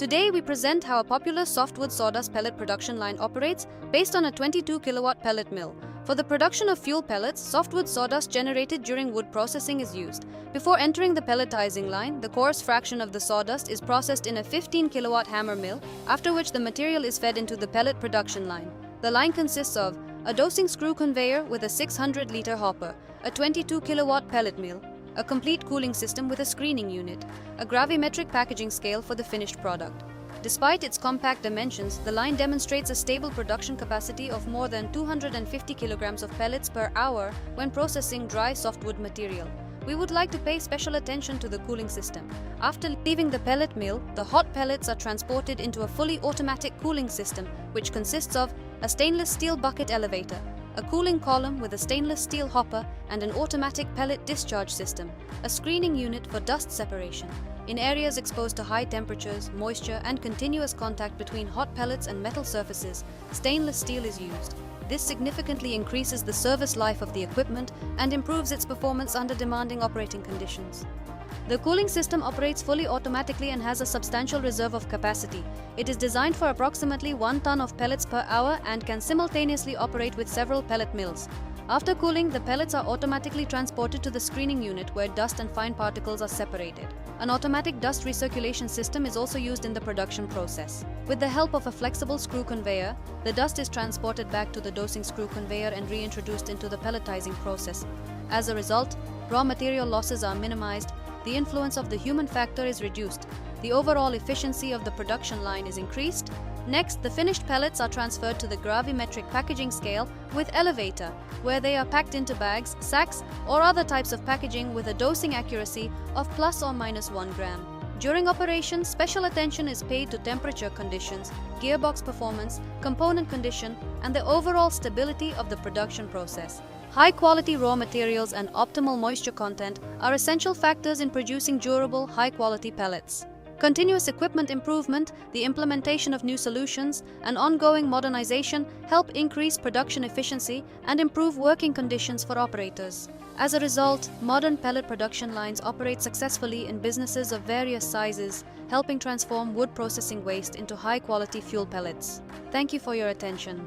Today we present how a popular softwood sawdust pellet production line operates based on a 22 kilowatt pellet mill. For the production of fuel pellets, softwood sawdust generated during wood processing is used. Before entering the pelletizing line, the coarse fraction of the sawdust is processed in a 15 kilowatt hammer mill, after which the material is fed into the pellet production line. The line consists of a dosing screw conveyor with a 600-liter hopper, a 22 kilowatt pellet mill, a complete cooling system with a screening unit, a gravimetric packaging scale for the finished product. Despite its compact dimensions, the line demonstrates a stable production capacity of more than 250 kilograms of pellets per hour when processing dry softwood material. We would like to pay special attention to the cooling system. After leaving the pellet mill, the hot pellets are transported into a fully automatic cooling system, which consists of a stainless steel bucket elevator, a cooling column with a stainless steel hopper and an automatic pellet discharge system, a screening unit for dust separation. In areas exposed to high temperatures, moisture, and continuous contact between hot pellets and metal surfaces, stainless steel is used. This significantly increases the service life of the equipment and improves its performance under demanding operating conditions. The cooling system operates fully automatically and has a substantial reserve of capacity. It is designed for approximately 1 ton of pellets per hour and can simultaneously operate with several pellet mills. After cooling, the pellets are automatically transported to the screening unit where dust and fine particles are separated. An automatic dust recirculation system is also used in the production process. With the help of a flexible screw conveyor, the dust is transported back to the dosing screw conveyor and reintroduced into the pelletizing process. As a result, raw material losses are minimized, the influence of the human factor is reduced, the overall efficiency of the production line is increased. Next, the finished pellets are transferred to the gravimetric packaging scale with elevator, where they are packed into bags, sacks, or other types of packaging with a dosing accuracy of plus or minus 1 gram. During operation, special attention is paid to temperature conditions, gearbox performance, component condition, and the overall stability of the production process. High-quality raw materials and optimal moisture content are essential factors in producing durable, high-quality pellets. Continuous equipment improvement, the implementation of new solutions, and ongoing modernization help increase production efficiency and improve working conditions for operators. As a result, modern pellet production lines operate successfully in businesses of various sizes, helping transform wood processing waste into high-quality fuel pellets. Thank you for your attention.